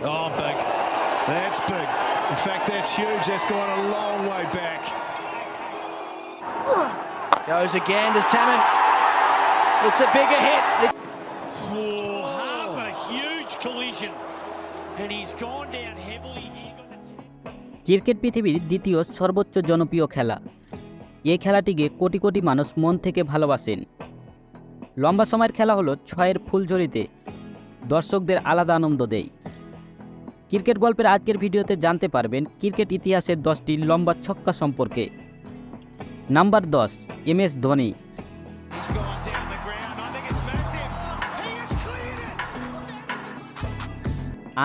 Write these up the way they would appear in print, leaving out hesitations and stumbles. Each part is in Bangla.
Oh, big. That's big. In fact, that's huge. That's gone a long way back. Goes again, there's Tamman. It's a bigger hit. Oh, Harper, huge collision. And he's gone down heavily here. Cricket পৃথিবীর দ্বিতীয় সর্বোচ্চ জনপ্রিয় খেলা। এই খেলাটিকে কোটি কোটি মানুষ মন থেকে ভালোবাসেন। লম্বা সময়ের খেলা হলো ছয়ের ফুলঝুরিতে দর্শকদের আলাদা আনন্দ দেয়। ক্রিকেট গল্পের আজকের ভিডিওতে জানতে পারবেন ক্রিকেট ইতিহাসের 10টি লম্বা ছক্কা সম্পর্কে। Number 10, MS Dhoni.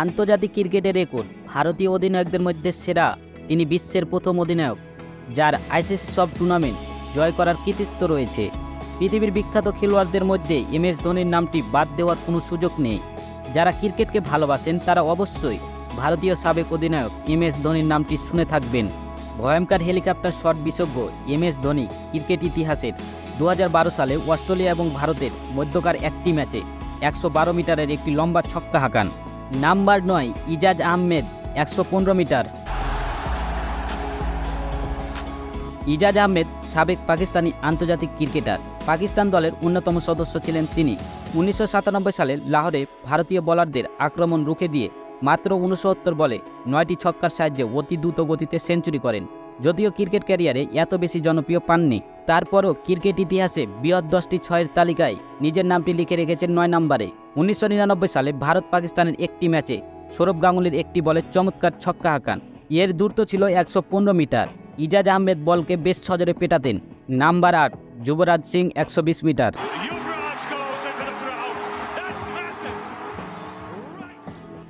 আন্তর্জাতিক ক্রিকেটের রেকর্ড ভারতীয় অধিনায়কদের মধ্যে সেরা। তিনি বিশ্বের প্রথম অধিনায়ক যার আইসিসি সব টুর্নামেন্ট জয় করার কৃতিত্ব রয়েছে। পৃথিবীর বিখ্যাত খেলোয়াড়দের মধ্যে MS ধোনির নামটি বাদ দেওয়ার কোনো সুযোগ নেই। যারা ক্রিকেটকে ভালোবাসেন তারা অবশ্যই ভারতীয় সাবেক অধিনায়ক MS ধোনির নামটি শুনে থাকবেন। ভয়ঙ্কর হেলিকপ্টার শট বিশেষজ্ঞ MS ধোনি ক্রিকেট ইতিহাসের 2012 সালে অস্ট্রেলিয়া এবং ভারতের মধ্যকার একটি ম্যাচে 112 মিটারের একটি লম্বা ছক্কা হাঁকান। নাম্বার 9, ইজাজ আহমেদ 115 মিটার। ইজাজ আহমেদ সাবেক পাকিস্তানি আন্তর্জাতিক ক্রিকেটার। পাকিস্তান দলের অন্যতম সদস্য ছিলেন তিনি। 1997 সালে লাহোরে ভারতীয় বোলারদের আক্রমণ রুখে দিয়ে মাত্র 69 বলে 9টি ছক্কার সাহায্যে অতি দ্রুত গতিতে সেঞ্চুরি করেন। যদিও ক্রিকেট ক্যারিয়ারে এত বেশি জনপ্রিয় পাননি, তারপরও ক্রিকেট ইতিহাসে বৃহৎ 10টি ছয়ের তালিকায় নিজের নামটি লিখে রেখেছেন 9 নম্বরে। 1999 সালে ভারত পাকিস্তানের একটি ম্যাচে সৌরভ গাঙ্গুলির একটি বলে চমৎকার ছক্কা হাঁকান। এর দূরত্ব ছিল 115 মিটার। ইজাজ আহমেদ বলকে বেশ সজোরে পেটাতেন। Number 8, Yuvraj Singh 120 metre.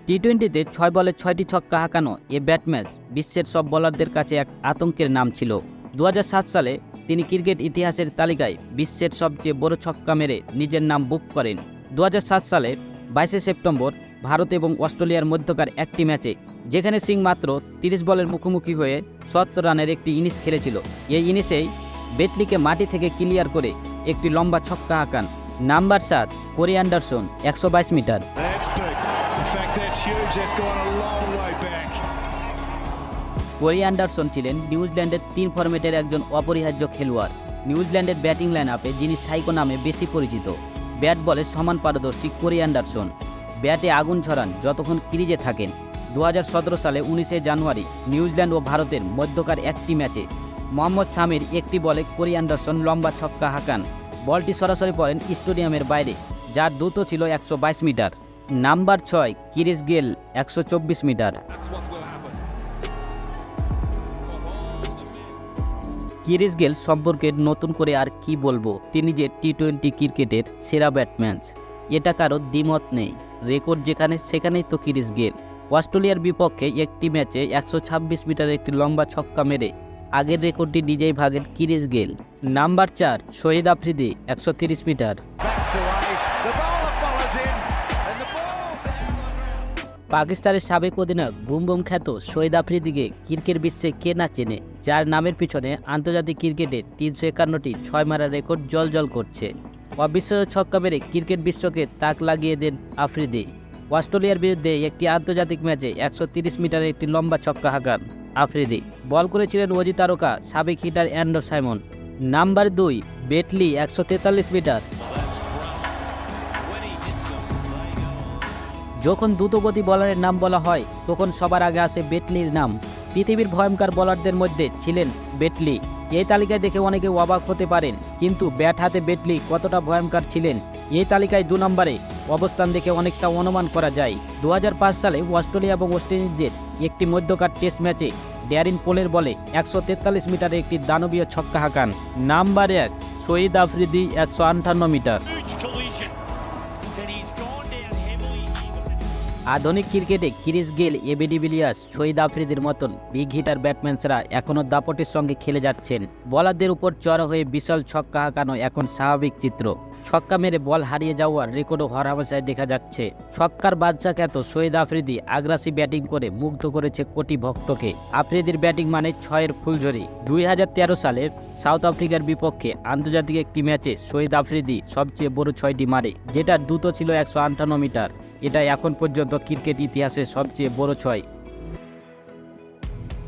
টি-20তে 6 বলে 6টি ছক্কা হাঁকানো এ ব্যাটম্যান বিশ্বের সব বোলারদের কাছে এক আতঙ্কের নাম ছিল। 2007 সালে তিনি ক্রিকেট ইতিহাসের তালিকায় বিশ্বের সবচেয়ে বড় ছক্কা মেরে নিজের নাম বুক করেন। 2007 সালে 22 সেপ্টেম্বর ভারত এবং অস্ট্রেলিয়ার মধ্যকার একটি ম্যাচে যেখানে সিং মাত্র 30 বলের মুখোমুখি হয়ে 70 রানের একটি ইনিংস খেলেছিল। এই ইনিংসেই বেটলিকে মাটি থেকে ক্লিয়ার করে একটি লম্বা ছক্কা হাঁকান। নাম্বার 7, কোরি অ্যান্ডারসন 122 মিটার। কোরি অ্যান্ডারসন ছিলেন নিউজিল্যান্ডের 3 ফরম্যাটের একজন অপরিহার্য খেলোয়াড়। নিউজিল্যান্ডের ব্যাটিং লাইন আপে যিনি সাইকো নামে বেশি পরিচিত। ব্যাট বলে সমান পারদর্শী কোরি অ্যান্ডারসন ব্যাটে আগুন ছড়ান যতক্ষণ ক্রিজে থাকেন। 2017 সালে 19 জানুয়ারি নিউজিল্যান্ড ও ভারতের মধ্যকার একটি ম্যাচে মোহাম্মদ শামির একটি বলে কোরি অ্যান্ডারসন লম্বা ছক্কা হাঁকান। বলটি সরাসরি পড়েন স্টেডিয়ামের বাইরে, যার দ্রুত ছিল 122 metre. Number 6, Chris Gayle 124 metre. Chris Gayle সম্পর্কে নতুন করে আর কি বলবো, তিনি যে টি-20 ক্রিকেটের সেরা ব্যাটম্যান, এটা কারো দ্বিমত নেই। রেকর্ড যেখানে সেখানেই তো ক্রিস গেল। অস্ট্রেলিয়ার বিপক্ষে একটি ম্যাচে 126 মিটারের একটি লম্বা ছক্কা মেরে আগের রেকর্ডটি নিজেই ভাগেন ক্রিস গেল। নাম্বার 4, শহীদ আফ্রিদি 130 মিটার। পাকিস্তানের সাবেক অধিনায়ক বুম বুম খ্যাত শহীদ আফ্রিদিকে ক্রিকেট বিশ্বে কে না চেনে, যার নামের পিছনে আন্তর্জাতিক ক্রিকেটের 351টি 6 মারার রেকর্ড জলজল করছে। অবিশ্বাস্য ছক্কা মেরে ক্রিকেট বিশ্বকে তাক লাগিয়ে দেন আফ্রিদি। অস্ট্রেলিয়ার বিরুদ্ধে একটি আন্তর্জাতিক ম্যাচে 130 মিটারের একটি লম্বা ছক্কা হাঁকান আফ্রিদি। বল করেছিলেন অজি তারকা সাবেক হিটার অ্যান্ড্রু সাইমন। নাম্বার 2, বেটলি 143 মিটার। যখন দ্রুতগতি বলারের নাম বলা হয় তখন সবার আগে আসে বেটলির নাম। পৃথিবীর ভয়ঙ্কর বোলারদের মধ্যে ছিলেন বেটলি। এই তালিকায় দেখে অনেকে অবাক হতে পারেন, কিন্তু ব্যাট হাতে বেটলি কতটা ভয়ঙ্কর ছিলেন এই তালিকায় 2 নম্বরে অবস্থান দেখে অনেকটা অনুমান করা যায়। 2005 সালে অস্ট্রেলিয়া এবং ওয়েস্ট ইন্ডিজের একটি মধ্যকার টেস্ট ম্যাচে ড্যারিন পোলের বলে 143 মিটারের একটি দানবীয় ছক্কা হাঁকান। নাম্বার 1, শহীদ আফ্রিদি 158 মিটার। আধুনিক ক্রিকেটে ক্রিস গেল, এবি ডিভিলিয়ার্স, শহীদ আফ্রিদির মতন বিগ হিটার ব্যাটম্যানসরা এখনও দাপটের সঙ্গে খেলে যাচ্ছেন। বোলারদের উপর চড়া হয়ে বিশাল ছক্কা হাঁকানো এখন স্বাভাবিক চিত্র। ছক্কা মেরে বল হারিয়ে যাওয়ার রেকর্ডও হরহামেশায় দেখা যাচ্ছে। ছক্কার বাদশা খ্যাত শহীদ আফ্রিদি আগ্রাসী ব্যাটিং করে মুগ্ধ করেছে কোটি ভক্তকে। আফ্রিদির ব্যাটিং মানে 6-এর ফুলঝুরি। 2013 সালে সাউথ আফ্রিকার বিপক্ষে আন্তর্জাতিক একটি ম্যাচে শহীদ আফ্রিদি সবচেয়ে বড় 6টি মারে, যেটা দ্রুত ছিল 158 মিটার। এটা এখন পর্যন্ত ক্রিকেট ইতিহাসের সবচেয়ে বড় ছয়।